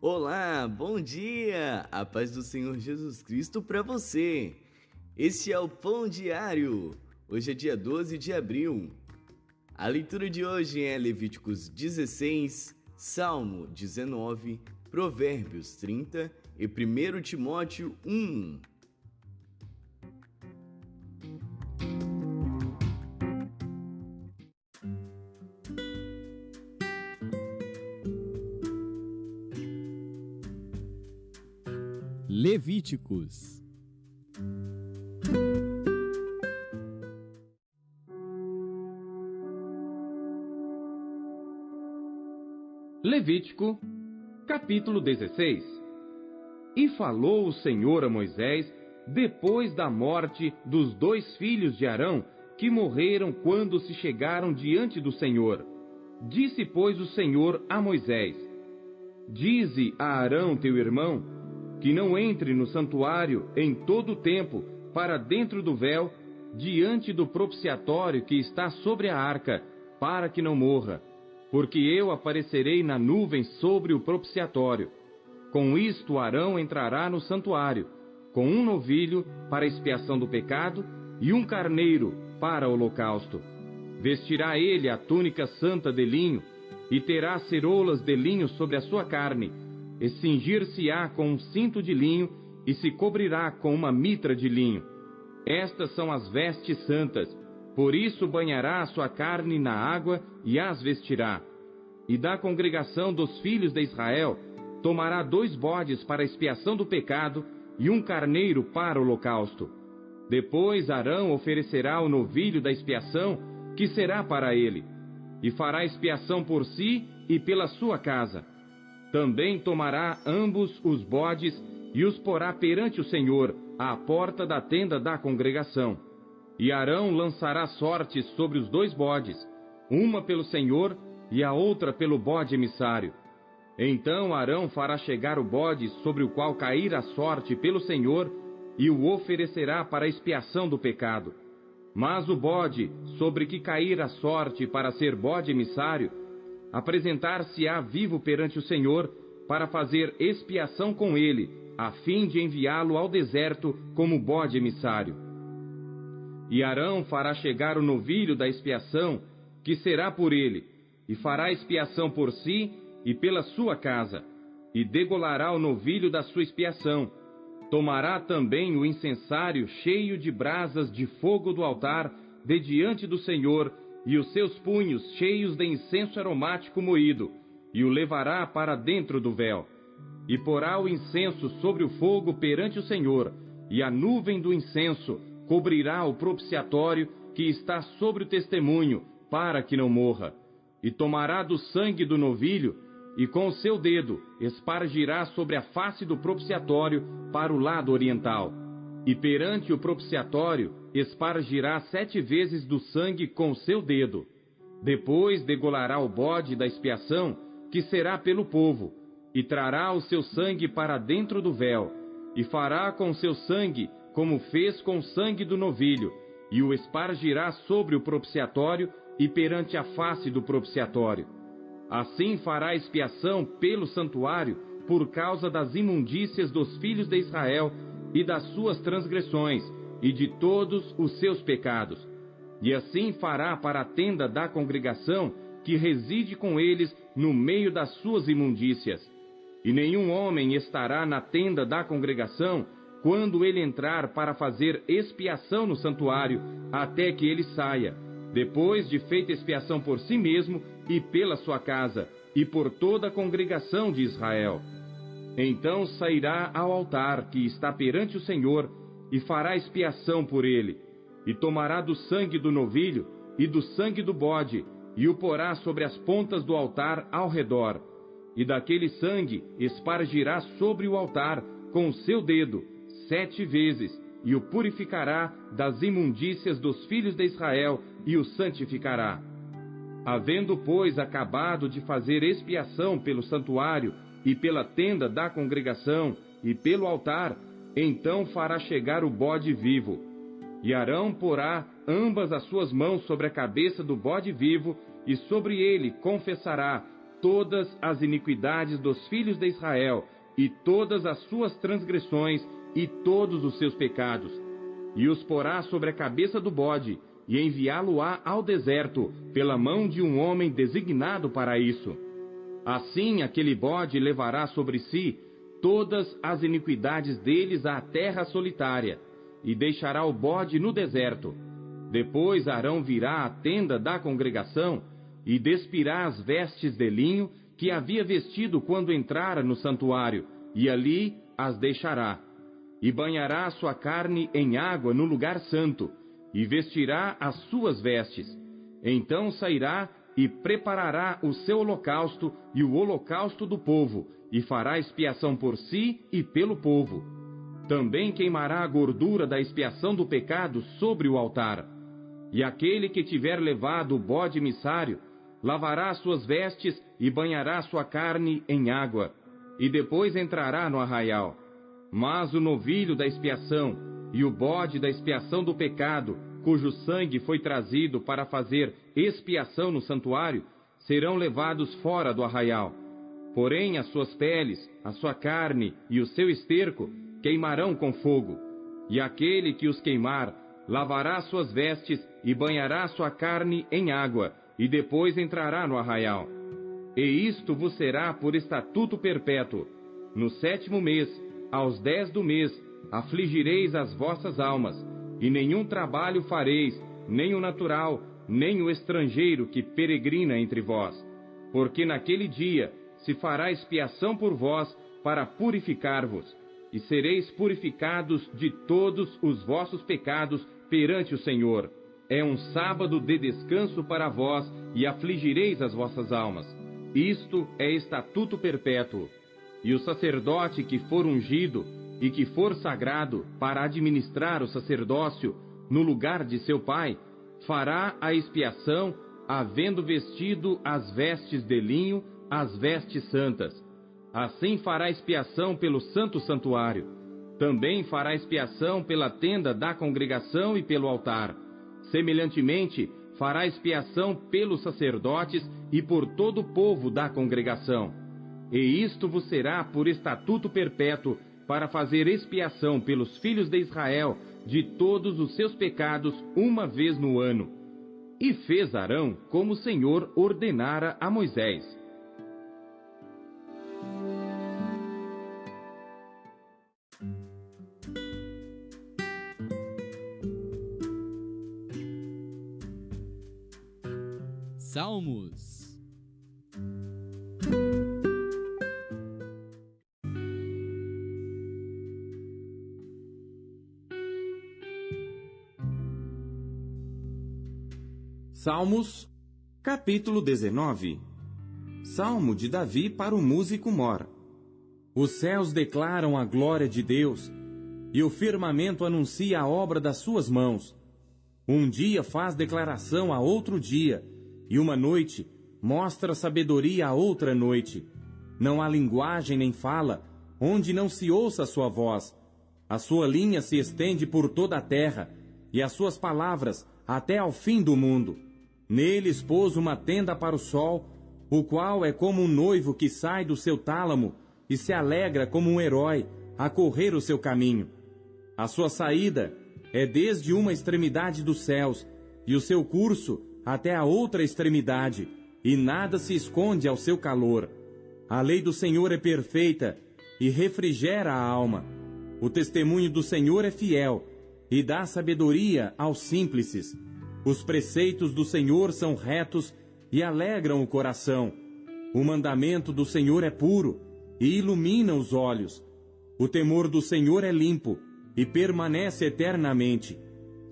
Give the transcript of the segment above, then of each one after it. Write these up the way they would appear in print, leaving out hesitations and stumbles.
Olá, bom dia! A paz do Senhor Jesus Cristo para você. Este é o Pão Diário. Hoje é dia 12 de abril. A leitura de hoje é Levíticos 16, Salmo 19, Provérbios 30 e 1 Timóteo 1. Levíticos. Levítico, capítulo 16. E falou o Senhor a Moisés, depois da morte dos 2 filhos de Arão, que morreram quando se chegaram diante do Senhor. Disse, pois, o Senhor a Moisés: Dize a Arão teu irmão, que não entre no santuário em todo o tempo, para dentro do véu, diante do propiciatório que está sobre a arca, para que não morra. Porque eu aparecerei na nuvem sobre o propiciatório. Com isto Arão entrará no santuário, com um novilho para expiação do pecado e um carneiro para holocausto. Vestirá ele a túnica santa de linho, e terá ceroulas de linho sobre a sua carne, e cingir-se-á com um cinto de linho, e se cobrirá com uma mitra de linho. Estas são as vestes santas, por isso banhará a sua carne na água e as vestirá. E da congregação dos filhos de Israel, tomará 2 bodes para a expiação do pecado e um carneiro para o holocausto. Depois Arão oferecerá o novilho da expiação, que será para ele, e fará expiação por si e pela sua casa. Também tomará ambos os bodes e os porá perante o Senhor, à porta da tenda da congregação. E Arão lançará sortes sobre os 2 bodes, uma pelo Senhor e a outra pelo bode emissário. Então Arão fará chegar o bode sobre o qual cair a sorte pelo Senhor, e o oferecerá para a expiação do pecado. Mas o bode sobre que cair a sorte para ser bode emissário, apresentar-se-á vivo perante o Senhor, para fazer expiação com ele, a fim de enviá-lo ao deserto como bode emissário. E Arão fará chegar o novilho da expiação, que será por ele, e fará expiação por si e pela sua casa, e degolará o novilho da sua expiação. Tomará também o incensário cheio de brasas de fogo do altar, de diante do Senhor, e os seus punhos cheios de incenso aromático moído, e o levará para dentro do véu. E porá o incenso sobre o fogo perante o Senhor, e a nuvem do incenso cobrirá o propiciatório que está sobre o testemunho, para que não morra. E tomará do sangue do novilho, e com o seu dedo espargirá sobre a face do propiciatório para o lado oriental. E perante o propiciatório espargirá 7 vezes do sangue com o seu dedo. Depois degolará o bode da expiação, que será pelo povo, e trará o seu sangue para dentro do véu, e fará com o seu sangue como fez com o sangue do novilho, e o espargirá sobre o propiciatório e perante a face do propiciatório. Assim fará expiação pelo santuário por causa das imundícias dos filhos de Israel e das suas transgressões e de todos os seus pecados. E assim fará para a tenda da congregação, que reside com eles no meio das suas imundícias. E nenhum homem estará na tenda da congregação quando ele entrar para fazer expiação no santuário, até que ele saia, depois de feita expiação por si mesmo e pela sua casa, e por toda a congregação de Israel. Então sairá ao altar que está perante o Senhor, e fará expiação por ele, e tomará do sangue do novilho e do sangue do bode, e o porá sobre as pontas do altar ao redor. E daquele sangue espargirá sobre o altar com o seu dedo 7 vezes, e o purificará das imundícias dos filhos de Israel, e o santificará. Havendo, pois, acabado de fazer expiação pelo santuário, e pela tenda da congregação, e pelo altar, então fará chegar o bode vivo. E Arão porá ambas as suas mãos sobre a cabeça do bode vivo, e sobre ele confessará todas as iniquidades dos filhos de Israel, e todas as suas transgressões, e todos os seus pecados. E os porá sobre a cabeça do bode, e enviá-lo-á ao deserto, pela mão de um homem designado para isso. Assim aquele bode levará sobre si todas as iniquidades deles à terra solitária, e deixará o bode no deserto. Depois Arão virá à tenda da congregação, e despirá as vestes de linho que havia vestido quando entrara no santuário, e ali as deixará. E banhará a sua carne em água no lugar santo, e vestirá as suas vestes. Então sairá e preparará o seu holocausto e o holocausto do povo, e fará expiação por si e pelo povo. Também queimará a gordura da expiação do pecado sobre o altar. E aquele que tiver levado o bode emissário, lavará as suas vestes e banhará sua carne em água, e depois entrará no arraial. Mas o novilho da expiação e o bode da expiação do pecado, cujo sangue foi trazido para fazer expiação no santuário, serão levados fora do arraial. Porém as suas peles, a sua carne e o seu esterco queimarão com fogo. E aquele que os queimar, lavará suas vestes e banhará sua carne em água, e depois entrará no arraial. E isto vos será por estatuto perpétuo. No 7º mês, aos 10 do mês, afligireis as vossas almas, e nenhum trabalho fareis, nem o natural, nem o estrangeiro que peregrina entre vós. Porque naquele dia se fará expiação por vós para purificar-vos, e sereis purificados de todos os vossos pecados perante o Senhor. É um sábado de descanso para vós, e afligireis as vossas almas. Isto é estatuto perpétuo. E o sacerdote que for ungido, e que for sagrado para administrar o sacerdócio no lugar de seu pai, fará a expiação, havendo vestido as vestes de linho, as vestes santas. Assim fará expiação pelo santo santuário. Também fará expiação pela tenda da congregação e pelo altar. Semelhantemente, fará expiação pelos sacerdotes e por todo o povo da congregação. E isto vos será por estatuto perpétuo, para fazer expiação pelos filhos de Israel de todos os seus pecados uma vez no ano. E fez Arão como o Senhor ordenara a Moisés. Salmos. Salmos, capítulo 19. Salmo de Davi para o músico mor. Os céus declaram a glória de Deus, e o firmamento anuncia a obra das suas mãos. Um dia faz declaração a outro dia, e uma noite mostra sabedoria a outra noite. Não há linguagem nem fala, onde não se ouça a sua voz. A sua linha se estende por toda a terra, e as suas palavras até ao fim do mundo. Neles pôs uma tenda para o sol, o qual é como um noivo que sai do seu tálamo e se alegra como um herói a correr o seu caminho. A sua saída é desde uma extremidade dos céus, e o seu curso até a outra extremidade, e nada se esconde ao seu calor. A lei do Senhor é perfeita e refrigera a alma. O testemunho do Senhor é fiel e dá sabedoria aos simples. Os preceitos do Senhor são retos e alegram o coração. O mandamento do Senhor é puro e ilumina os olhos. O temor do Senhor é limpo e permanece eternamente.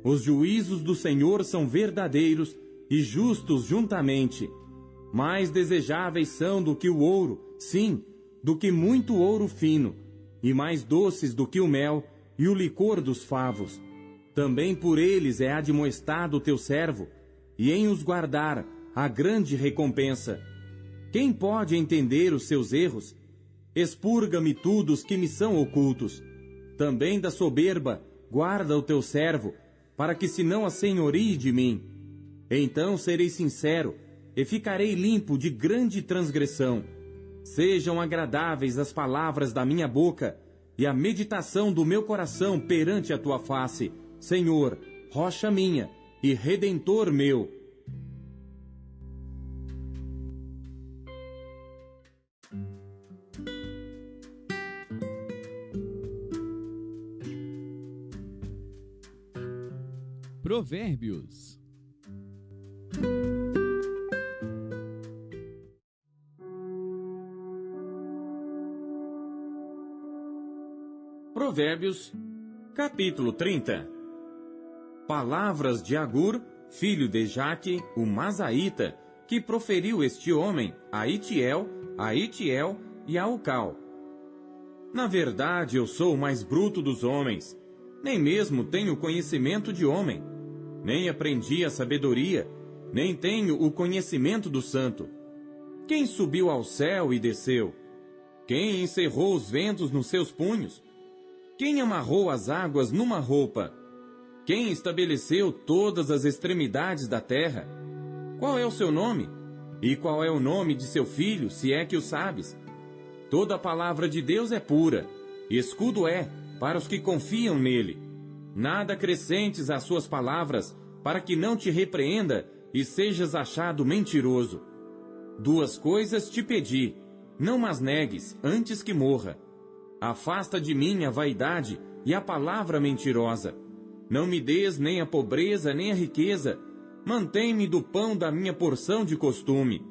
Os juízos do Senhor são verdadeiros e justos juntamente. Mais desejáveis são do que o ouro, sim, do que muito ouro fino, e mais doces do que o mel e o licor dos favos. Também por eles é admoestado o teu servo, e em os guardar a grande recompensa. Quem pode entender os seus erros? Expurga-me tudo os que me são ocultos. Também da soberba guarda o teu servo, para que se não assenhorie de mim. Então serei sincero, e ficarei limpo de grande transgressão. Sejam agradáveis as palavras da minha boca e a meditação do meu coração perante a tua face, Senhor, rocha minha e redentor meu. Provérbios. Provérbios, capítulo 30. Palavras de Agur, filho de Jaque, o Mazaíta, que proferiu este homem a Itiel e a Ucal. Na verdade, eu sou o mais bruto dos homens, nem mesmo tenho conhecimento de homem, nem aprendi a sabedoria, nem tenho o conhecimento do santo. Quem subiu ao céu e desceu? Quem encerrou os ventos nos seus punhos? Quem amarrou as águas numa roupa? Quem estabeleceu todas as extremidades da terra? Qual é o seu nome? E qual é o nome de seu filho, se é que o sabes? Toda a palavra de Deus é pura, escudo é para os que confiam nele. Nada acrescentes às suas palavras, para que não te repreenda e sejas achado mentiroso. Duas coisas te pedi, não mas negues, antes que morra. Afasta de mim a vaidade e a palavra mentirosa. Não me des nem a pobreza nem a riqueza. Mantém-me do pão da minha porção de costume,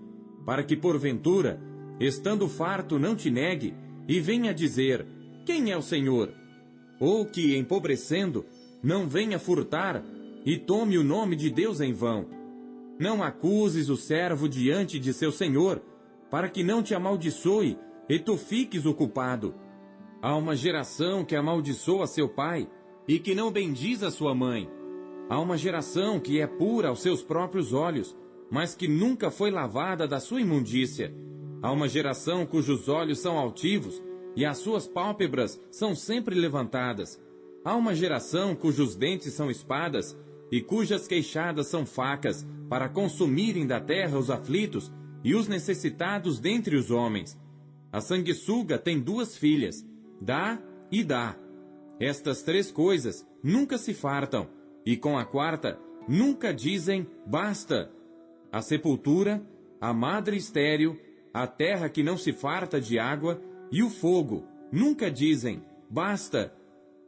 para que porventura, estando farto, não te negue e venha dizer: quem é o Senhor? Ou que, empobrecendo, não venha furtar e tome o nome de Deus em vão. Não acuses o servo diante de seu senhor, para que não te amaldiçoe e tu fiques o culpado. Há uma geração que amaldiçoa seu pai e que não bendiz a sua mãe. Há uma geração que é pura aos seus próprios olhos, mas que nunca foi lavada da sua imundícia. Há uma geração cujos olhos são altivos e as suas pálpebras são sempre levantadas. Há uma geração cujos dentes são espadas e cujas queixadas são facas, para consumirem da terra os aflitos e os necessitados dentre os homens. A sanguessuga tem duas filhas, dá e dá. Estas três coisas nunca se fartam, e com a quarta nunca dizem basta. A sepultura, a madre estéril, a terra que não se farta de água e o fogo nunca dizem basta.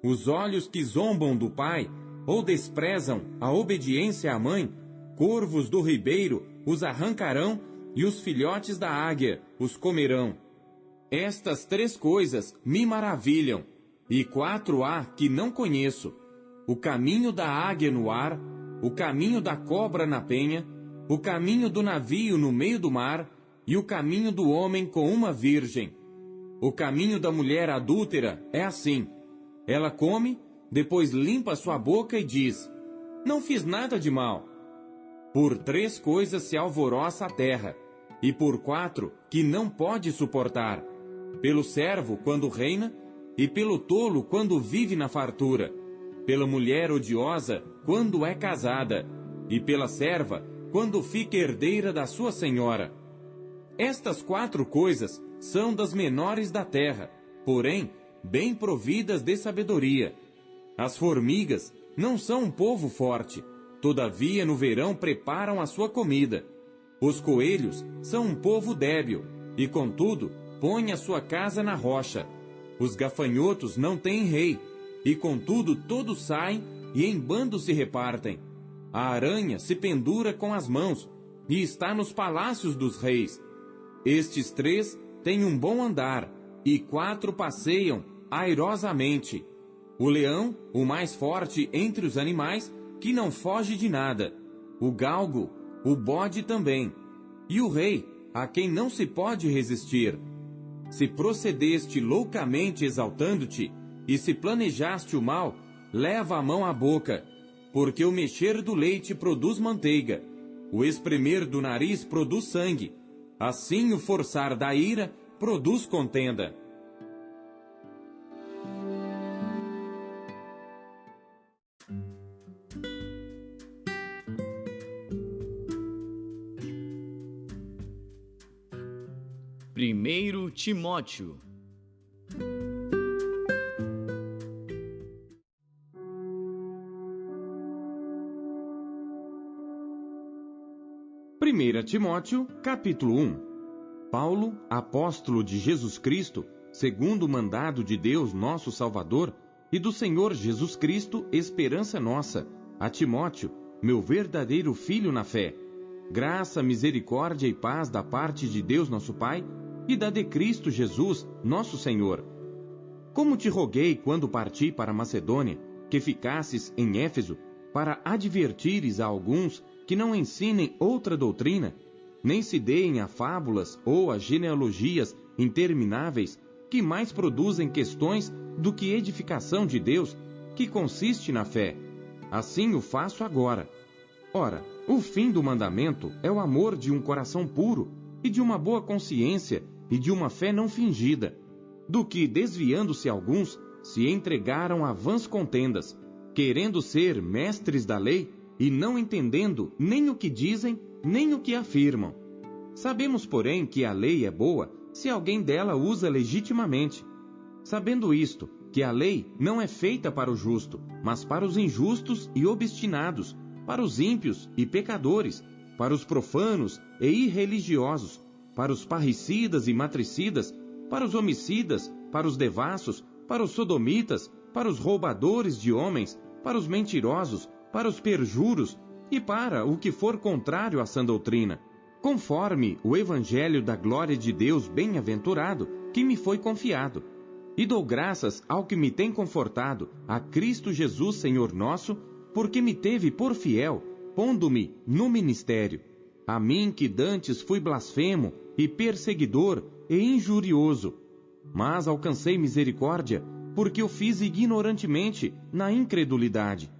Os olhos que zombam do pai ou desprezam a obediência à mãe, corvos do ribeiro os arrancarão e os filhotes da águia os comerão. Estas três coisas me maravilham, e quatro há que não conheço: o caminho da águia no ar, o caminho da cobra na penha, o caminho do navio no meio do mar, e o caminho do homem com uma virgem. O caminho da mulher adúltera é assim: ela come, depois limpa sua boca e diz: não fiz nada de mal. Por três coisas se alvoroça a terra, e por quatro que não pode suportar: pelo servo quando reina, e pelo tolo quando vive na fartura, pela mulher odiosa quando é casada, e pela serva quando fica herdeira da sua senhora. Estas quatro coisas são das menores da terra, porém bem providas de sabedoria. As formigas não são um povo forte, todavia no verão preparam a sua comida. Os coelhos são um povo débil, e contudo põem a sua casa na rocha. Os gafanhotos não têm rei, e contudo todos saem e em bando se repartem. A aranha se pendura com as mãos, e está nos palácios dos reis. Estes três têm um bom andar, e quatro passeiam airosamente. O leão, o mais forte entre os animais, que não foge de nada. O galgo, o bode também. E o rei, a quem não se pode resistir. Se procedeste loucamente exaltando-te, e se planejaste o mal, leva a mão à boca, porque o mexer do leite produz manteiga, o espremer do nariz produz sangue, assim o forçar da ira produz contenda. 1 Timóteo. Primeira Timóteo, capítulo 1. Paulo, apóstolo de Jesus Cristo, segundo o mandado de Deus nosso Salvador, e do Senhor Jesus Cristo, esperança nossa, a Timóteo, meu verdadeiro filho na fé. Graça, misericórdia e paz da parte de Deus nosso Pai e da de Cristo Jesus, nosso Senhor. Como te roguei quando parti para Macedônia, que ficasses em Éfeso, para advertires a alguns que não ensinem outra doutrina, nem se deem a fábulas ou a genealogias intermináveis, que mais produzem questões do que edificação de Deus, que consiste na fé. Assim o faço agora. Ora, o fim do mandamento é o amor de um coração puro, e de uma boa consciência, e de uma fé não fingida, do que, desviando-se alguns, se entregaram a vãs contendas, querendo ser mestres da lei, e não entendendo nem o que dizem, nem o que afirmam. Sabemos, porém, que a lei é boa, se alguém dela usa legitimamente. Sabendo isto, que a lei não é feita para o justo, mas para os injustos e obstinados, para os ímpios e pecadores, para os profanos e irreligiosos, para os parricidas e matricidas, para os homicidas, para os devassos, para os sodomitas, para os roubadores de homens, para os mentirosos, para os perjuros e para o que for contrário à sã doutrina, conforme o evangelho da glória de Deus bem-aventurado que me foi confiado. E dou graças ao que me tem confortado, a Cristo Jesus Senhor nosso, porque me teve por fiel, pondo-me no ministério. A mim que dantes fui blasfemo e perseguidor e injurioso, mas alcancei misericórdia, porque o fiz ignorantemente na incredulidade.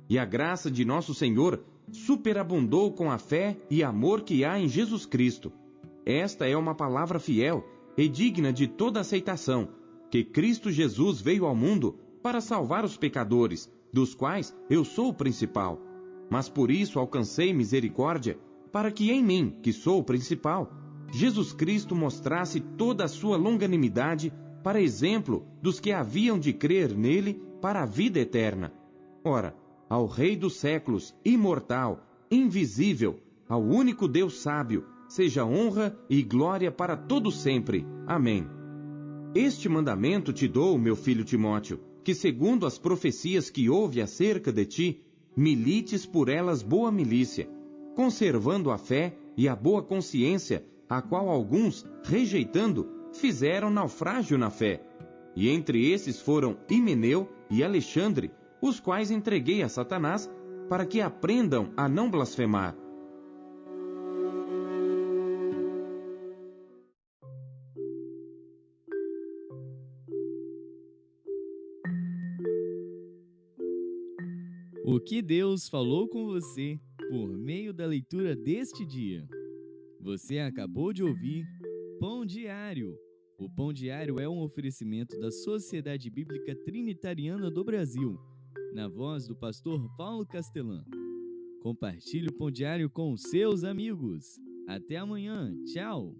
E a graça de nosso Senhor superabundou com a fé e amor que há em Jesus Cristo. Esta é uma palavra fiel e digna de toda aceitação, que Cristo Jesus veio ao mundo para salvar os pecadores, dos quais eu sou o principal. Mas por isso alcancei misericórdia, para que em mim, que sou o principal, Jesus Cristo mostrasse toda a sua longanimidade para exemplo dos que haviam de crer nele para a vida eterna. Ora, ao Rei dos séculos, imortal, invisível, ao único Deus sábio, seja honra e glória para todo sempre. Amém. Este mandamento te dou, meu filho Timóteo, que segundo as profecias que houve acerca de ti, milites por elas boa milícia, conservando a fé e a boa consciência, a qual alguns, rejeitando, fizeram naufrágio na fé. E entre esses foram Himeneu e Alexandre, os quais entreguei a Satanás, para que aprendam a não blasfemar. O que Deus falou com você por meio da leitura deste dia? Você acabou de ouvir Pão Diário. O Pão Diário é um oferecimento da Sociedade Bíblica Trinitariana do Brasil, na voz do pastor Paulo Castelã. Compartilhe o Pão Diário com os seus amigos. Até amanhã. Tchau!